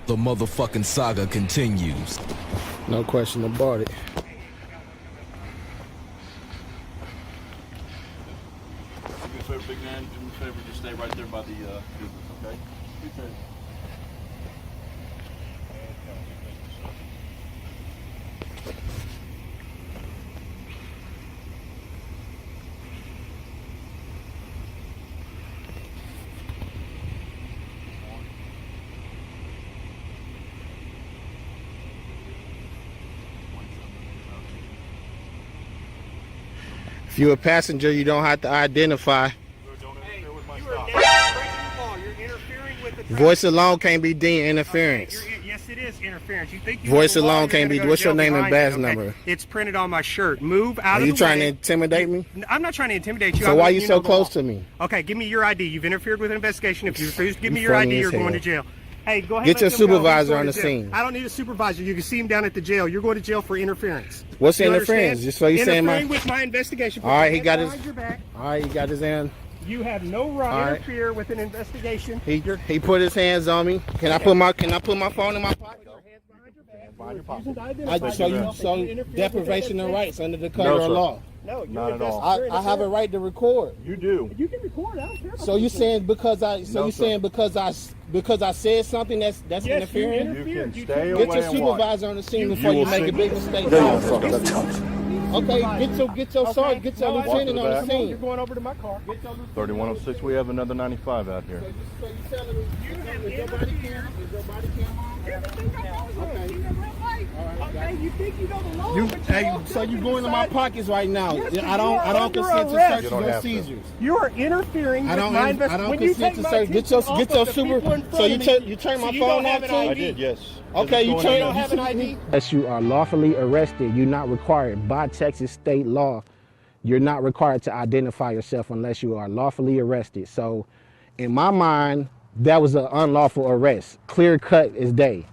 The motherfucking saga continues. No question about it. Do me a favor, big man. Do me a favor, just stay right there by the business, okay? Okay. If you're a passenger, you don't have to identify. Voice alone can't be deemed interference. Yes, it is interference. You think Voice alone can't be. What's your name and badge number? It's printed on my shirt. Move out of the way. Are you trying to intimidate me? I'm not trying to intimidate you. So why are you so close to me? Okay, give me your ID. You've interfered with an investigation. If you refuse to give me your ID, you're going to jail. Hey, go ahead. Get your supervisor on the scene. I don't need a supervisor. You can see him down at the jail. You're going to jail for interference. What's interference? Just so you saying my interfering with my investigation. All right, he got his. Back. All right, he got his hand. You have no right to interfere with an investigation. He put his hands on me. Can I put my phone in my pocket? So deprivation of rights under the code of law. No, not at all. I have a right to record. You do. You can record. I don't care. So you saying because I said something that's interfering? You can stay away. Get your supervisor on the scene before you make a big mistake. Okay, get your lieutenant on the scene. You're going over to my car. 3106. We have another 95 out here. So you telling me is your body cam? Is your body cam on? Okay, you think you know the law? So you go into my pockets right now. Yes, I don't consent to searches or seizures. You are interfering with my investigation. I don't consent to search. Get your super. So you turn my phone off too? I did, yes. Okay, you turn. don't have an ID. Unless you are lawfully arrested, you're not required by Texas state law. You're not required to identify yourself unless you are lawfully arrested. So, in my mind, that was an unlawful arrest. Clear cut as day.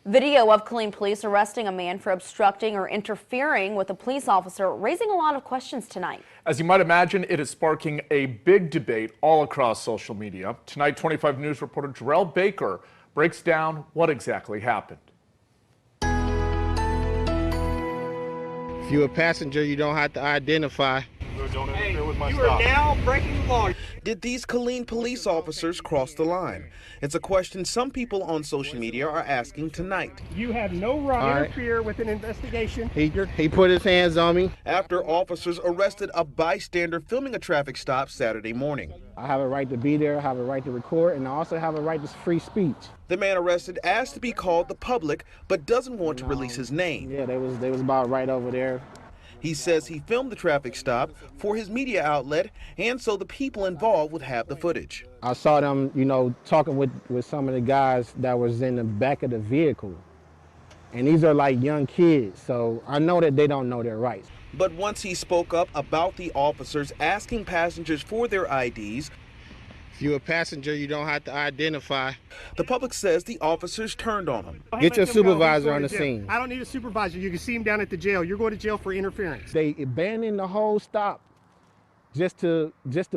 Video of Killeen police arresting a man for obstructing or interfering with a police officer, raising a lot of questions tonight. As you might imagine, it is sparking a big debate all across social media. Tonight, 25 News reporter Jarrell Baker breaks down what exactly happened. If you're a passenger, you don't have to identify. Hey, you are now breaking the law. Did these Killeen police officers cross the line? It's a question some people on social media are asking tonight. You have no right to interfere with an investigation. He put his hands on me. After officers arrested a bystander filming a traffic stop Saturday morning. I have a right to be there, I have a right to record, and I also have a right to free speech. The man arrested asked to be called the public, but doesn't want to release his name. Yeah, they was about right over there. He says he filmed the traffic stop for his media outlet, and so the people involved would have the footage. I saw them, talking with some of the guys that was in the back of the vehicle. And these are like young kids, so I know that they don't know their rights. But once he spoke up about the officers asking passengers for their IDs, if you're a passenger, you don't have to identify. The public says the officers turned on him. Get your supervisor on the scene. I don't need a supervisor. You can see him down at the jail. You're going to jail for interference. They abandoned the whole stop just to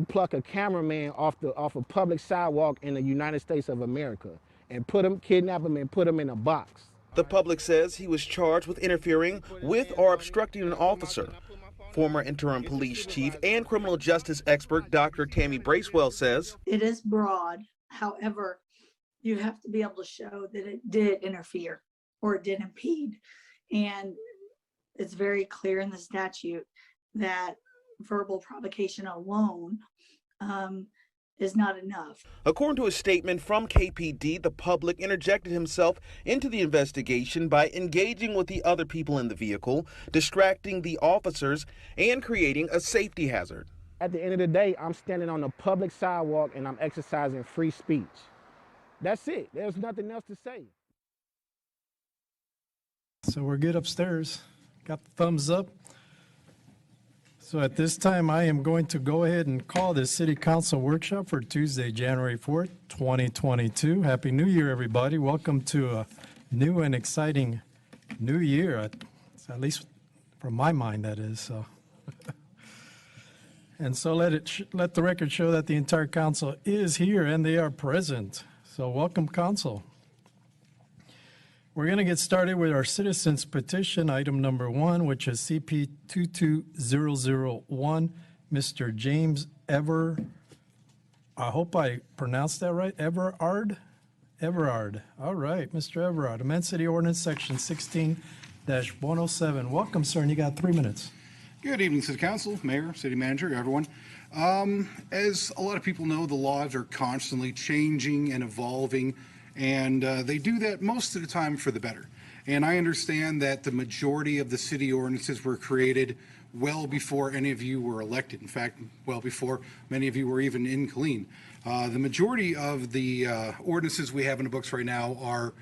pluck a cameraman off a public sidewalk in the United States of America and kidnap him and put him in a box. The public says he was charged with interfering with or obstructing an officer. Former interim police chief and criminal justice expert Dr. Tammy Bracewell says, it is broad. However, you have to be able to show that it did interfere or it did impede. And it's very clear in the statute that verbal provocation alone is not enough. According to a statement from KPD, the public interjected himself into the investigation by engaging with the other people in the vehicle, distracting the officers, and creating a safety hazard. At the end of the day, I'm standing on a public sidewalk and I'm exercising free speech. That's it. There's nothing else to say. So we're good upstairs. Got the thumbs up. So at this time, I am going to go ahead and call this City Council workshop for Tuesday, January 4th, 2022. Happy New Year, everybody. Welcome to a new and exciting new year, at least from my mind, that is. So, and so let the record show that the entire council is here and they are present. So welcome, council. We're going to get started with our citizens petition, item number 1, which is CP 22001. Mr. James I hope I pronounced that right, Everard. All right, Mr. Everard, amend city ordinance section 16-107. Welcome, sir, and you got 3 minutes. Good evening, City Council, Mayor, City Manager, everyone. As a lot of people know, the laws are constantly changing and evolving, and they do that most of the time for the better. And I understand that the majority of the city ordinances were created well before any of you were elected. In fact, well before many of you were even in Killeen. The majority of the ordinances we have in the books right now are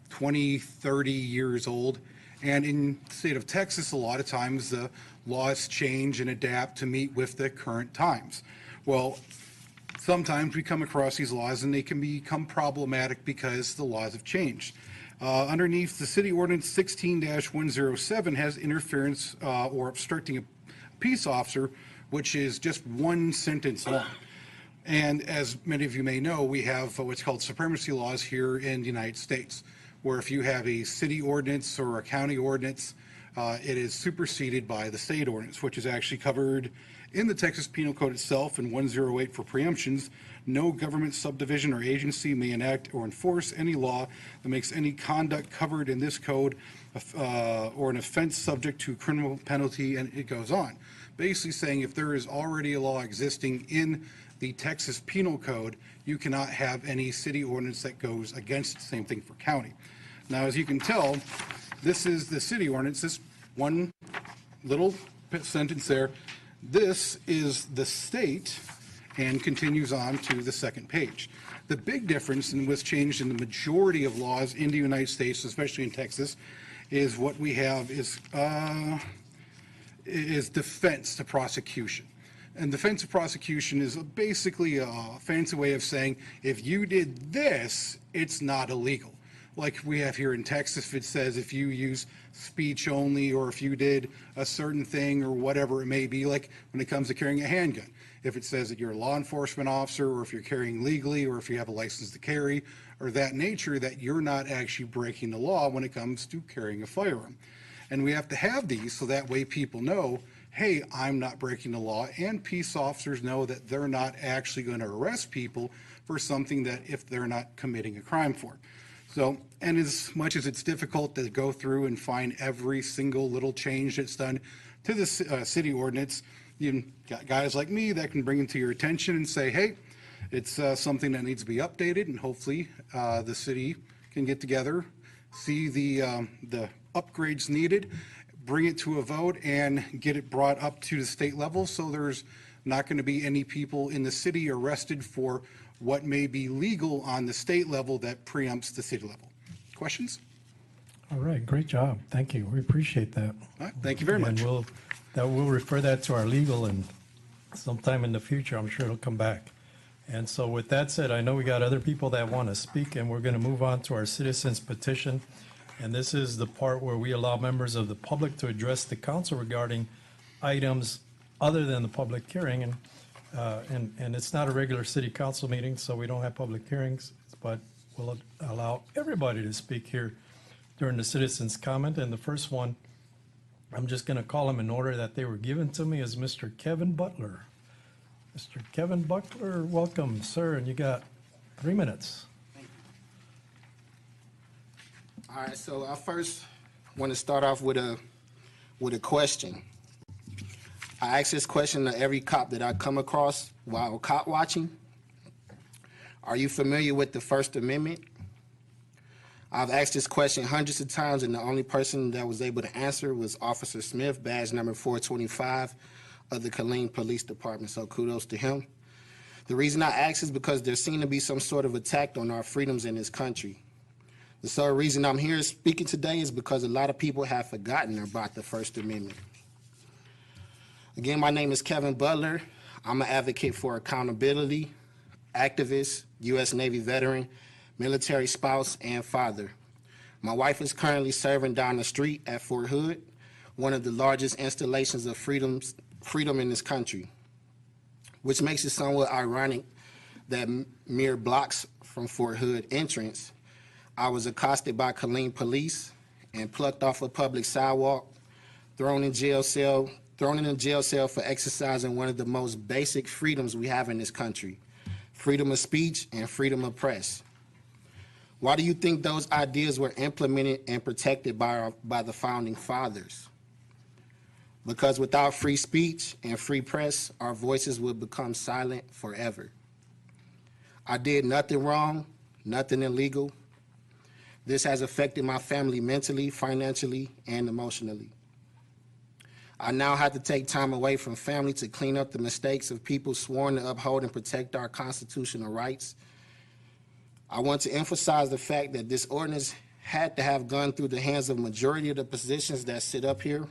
20, 30 years old. And in the state of Texas, a lot of times the laws change and adapt to meet with the current times. Well, sometimes we come across these laws and they can become problematic because the laws have changed. Underneath the city ordinance 16-107 has interference or obstructing a peace officer, which is just one sentence long. And as many of you may know, we have what's called supremacy laws here in the United States, where if you have a city ordinance or a county ordinance, it is superseded by the state ordinance, which is actually covered in the Texas Penal Code itself in 108 for preemptions. No government subdivision or agency may enact or enforce any law that makes any conduct covered in this code or an offense subject to criminal penalty, and it goes on. Basically saying if there is already a law existing in the Texas Penal Code, you cannot have any city ordinance that goes against the same thing for county. Now, as you can tell, this is the city ordinance, this one little sentence there. This is the state, and continues on to the second page. The big difference and what's changed in the majority of laws in the United States, especially in Texas, is what we have is defense to prosecution. And defense of prosecution is basically a fancy way of saying, if you did this, it's not illegal. Like we have here in Texas, it says if you use speech only, or if you did a certain thing or whatever it may be, like when it comes to carrying a handgun. If it says that you're a law enforcement officer, or if you're carrying legally, or if you have a license to carry, or that nature, that you're not actually breaking the law when it comes to carrying a firearm. And we have to have these so that way people know, hey, I'm not breaking the law, and peace officers know that they're not actually going to arrest people for something that if they're not committing a crime for. So, and as much as it's difficult to go through and find every single little change that's done to the city ordinance, you got guys like me that can bring it to your attention and say, hey, it's something that needs to be updated, and hopefully the city can get together, see the upgrades needed, bring it to a vote, and get it brought up to the state level so there's not going to be any people in the city arrested for what may be legal on the state level that preempts the city level. Questions? All right, great job. Thank you. We appreciate that. All right, thank you very much. And we'll refer that to our legal, and sometime in the future, I'm sure it'll come back. And so with that said, I know we got other people that want to speak, and we're going to move on to our citizens petition. And this is the part where we allow members of the public to address the council regarding items other than the public hearing. And it's not a regular city council meeting, so we don't have public hearings, but we'll allow everybody to speak here during the citizens' comment. And the first one, I'm just going to call them in order that they were given to me, is Mr. Kevin Butler. Mr. Kevin Butler, welcome, sir, and you got 3 minutes. All right, so I first want to start off with a question. I ask this question to every cop that I come across while cop watching. Are you familiar with the First Amendment? I've asked this question hundreds of times, and the only person that was able to answer was Officer Smith, badge number 425 of the Killeen Police Department, so kudos to him. The reason I ask is because there seems to be some sort of attack on our freedoms in this country. The sole reason I'm here speaking today is because a lot of people have forgotten about the First Amendment. Again, my name is Kevin Butler. I'm an advocate for accountability, activist, U.S. Navy veteran, military spouse, and father. My wife is currently serving down the street at Fort Hood, one of the largest installations of freedom in this country, which makes it somewhat ironic that mere blocks from Fort Hood entrance, I was accosted by Killeen police and plucked off a public sidewalk, thrown in a jail cell for exercising one of the most basic freedoms we have in this country, freedom of speech and freedom of press. Why do you think those ideas were implemented and protected by the founding fathers? Because without free speech and free press, our voices would become silent forever. I did nothing wrong, nothing illegal. This has affected my family mentally, financially, and emotionally. I now have to take time away from family to clean up the mistakes of people sworn to uphold and protect our constitutional rights. I want to emphasize the fact that this ordinance had to have gone through the hands of majority of the positions that sit up here.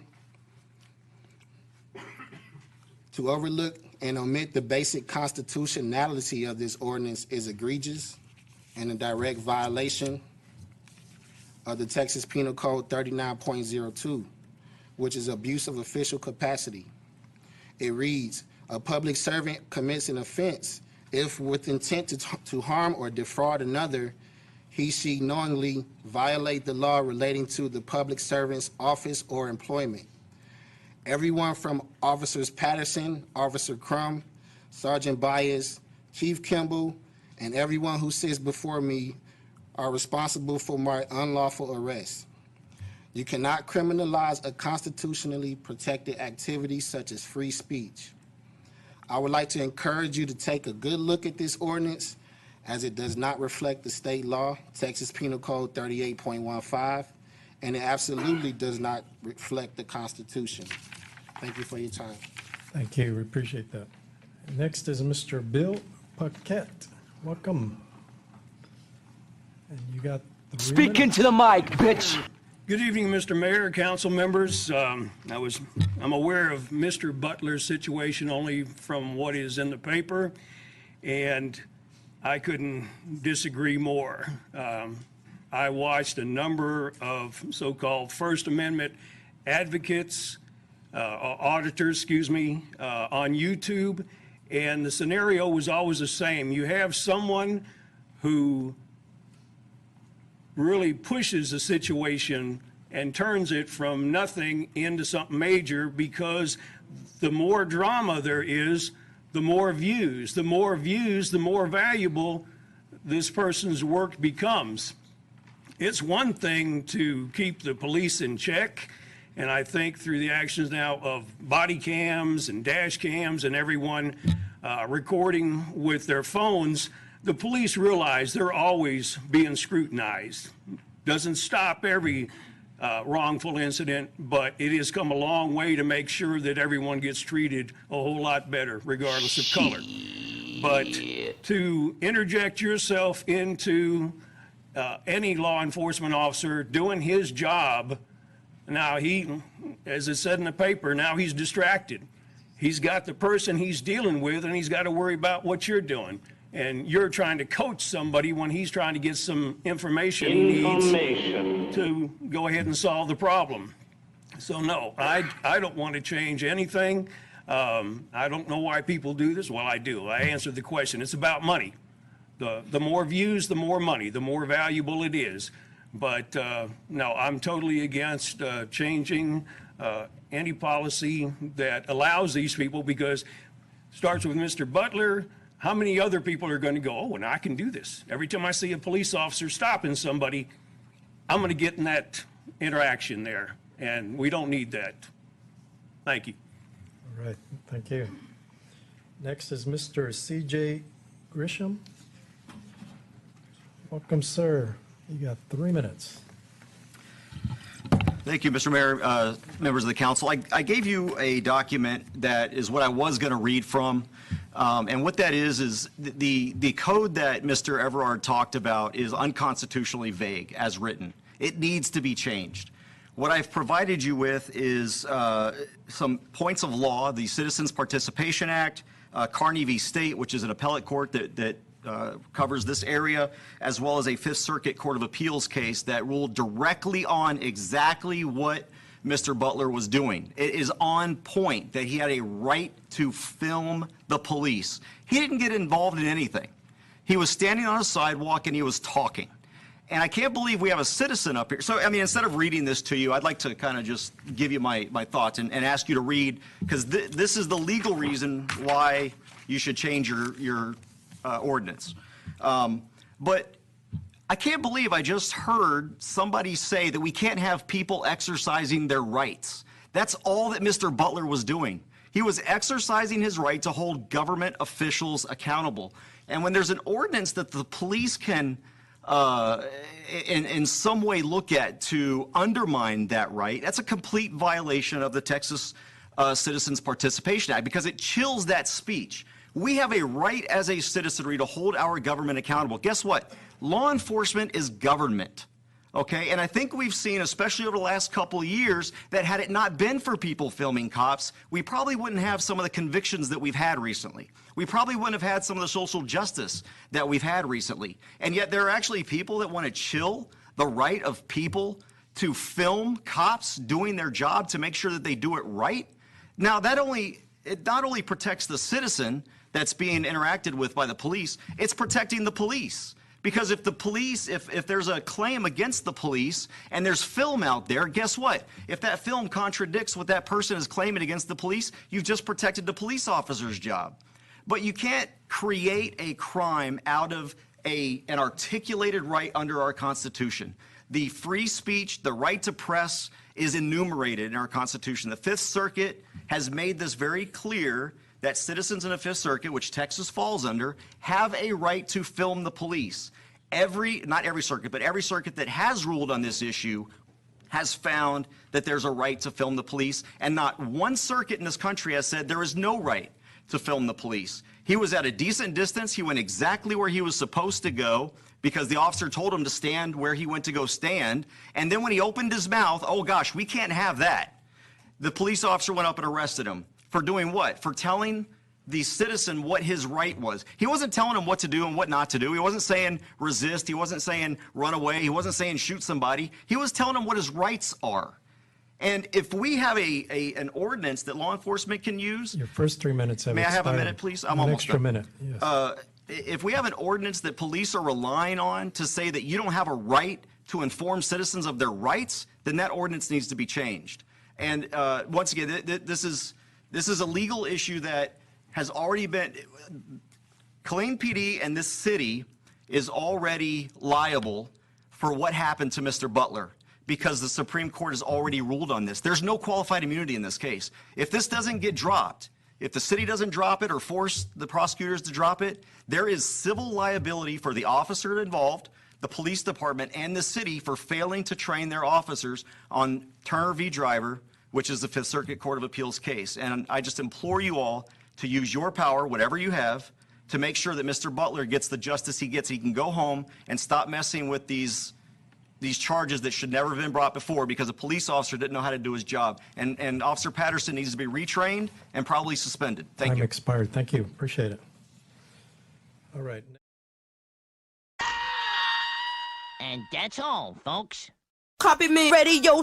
To overlook and omit the basic constitutionality of this ordinance is egregious and a direct violation of the Texas Penal Code 39.02, which is abuse of official capacity. It reads, a public servant commits an offense if with intent to harm or defraud another, she knowingly violate the law relating to the public servant's office or employment. Everyone from Officers Patterson, Officer Crum, Sergeant Baez, Chief Kimble, and everyone who sits before me are responsible for my unlawful arrest. You cannot criminalize a constitutionally protected activity such as free speech. I would like to encourage you to take a good look at this ordinance as it does not reflect the state law, Texas Penal Code 38.15, and it absolutely does not reflect the Constitution. Thank you for your time. Thank you. We appreciate that. Next is Mr. Bill Paquette. Welcome. And you got 3 Speak minutes. into the mic, bitch. Good evening, Mr. Mayor, council members. I'm aware of Mr. Butler's situation only from what is in the paper, and I couldn't disagree more. I watched a number of so-called First Amendment advocates, auditors, on YouTube, and the scenario was always the same. You have someone who really pushes the situation and turns it from nothing into something major, because the more drama there is, the more views. The more views, the more valuable this person's work becomes. It's one thing to keep the police in check, and I think through the actions now of body cams and dash cams and everyone recording with their phones, the police realize they're always being scrutinized. Doesn't stop every wrongful incident, but it has come a long way to make sure that everyone gets treated a whole lot better, regardless of color. But to interject yourself into any law enforcement officer doing his job, now he, as it said in the paper, now he's distracted. He's got the person he's dealing with, and he's got to worry about what you're doing. And you're trying to coach somebody when he's trying to get some information he needs to go ahead and solve the problem. So no, I don't want to change anything. I don't know why people do this. Well, I do. I answered the question. It's about money. The more views, the more money, the more valuable it is. But no, I'm totally against changing any policy that allows these people, because it starts with Mr. Butler. How many other people are going to go, oh, and I can do this? Every time I see a police officer stopping somebody, I'm going to get in that interaction there, and we don't need that. Thank you. All right, thank you. Next is Mr. C.J. Grisham. Welcome, sir. You got 3 minutes. Thank you, Mr. Mayor, members of the council. I gave you a document that is what I was going to read from. And what that is the code that Mr. Everard talked about is unconstitutionally vague as written. It needs to be changed. What I've provided you with is some points of law, the Citizens Participation Act, Carney v. State, which is an appellate court that covers this area, as well as a Fifth Circuit Court of Appeals case that ruled directly on exactly what Mr. Butler was doing. It is on point that he had a right to film the police. He didn't get involved in anything. He was standing on a sidewalk and he was talking. And I can't believe we have a citizen up here. So, I mean, instead of reading this to you, I'd like to kind of just give you my thoughts and ask you to read, because this is the legal reason why you should change your ordinance. But I can't believe I just heard somebody say that we can't have people exercising their rights. That's all that Mr. Butler was doing. He was exercising his right to hold government officials accountable. And when there's an ordinance that the police can in some way look at to undermine that right, that's a complete violation of the Texas Citizens Participation Act, because it chills that speech. We have a right as a citizenry to hold our government accountable. Guess what? Law enforcement is government. Okay, and I think we've seen, especially over the last couple of years, that had it not been for people filming cops, we probably wouldn't have some of the convictions that we've had recently. We probably wouldn't have had some of the social justice that we've had recently. And yet there are actually people that want to chill the right of people to film cops doing their job to make sure that they do it right. Now, it not only protects the citizen that's being interacted with by the police, it's protecting the police. Because if the police, if there's a claim against the police and there's film out there, guess what? If that film contradicts what that person is claiming against the police, you've just protected the police officer's job. But you can't create a crime out of an articulated right under our Constitution. The free speech, the right to press is enumerated in our Constitution. The Fifth Circuit has made this very clear that citizens in the Fifth Circuit, which Texas falls under, have a right to film the police. Not every circuit, but every circuit that has ruled on this issue has found that there's a right to film the police, and not one circuit in this country has said there is no right to film the police. He was at a decent distance. He went exactly where he was supposed to go because the officer told him to stand where he went to go stand. And then when he opened his mouth, oh gosh, we can't have that. The police officer went up and arrested him. For doing what? For telling the citizen what his right was. He wasn't telling him what to do and what not to do. He wasn't saying resist. He wasn't saying run away. He wasn't saying shoot somebody. He was telling him what his rights are. And if we have an ordinance that law enforcement can use. Your first 3 minutes have expired. May I have a minute, please? I'm An almost extra done. minute, yes. If we have an ordinance that police are relying on to say that you don't have a right to inform citizens of their rights, then that ordinance needs to be changed. And once again, this is a legal issue that has already been, Killeen PD and this city is already liable for what happened to Mr. Butler because the Supreme Court has already ruled on this. There's no qualified immunity in this case. If this doesn't get dropped, if the city doesn't drop it or force the prosecutors to drop it, there is civil liability for the officer involved, the police department, and the city for failing to train their officers on Turner v. Driver, which is the Fifth Circuit Court of Appeals case. And I just implore you all to use your power, whatever you have, to make sure that Mr. Butler gets the justice he gets. He can go home and stop messing with these charges that should never have been brought before because a police officer didn't know how to do his job. And Officer Patterson needs to be retrained and probably suspended. Thank you. Time expired. Thank you. Appreciate it. All right. And that's all, folks. Copy me, radio.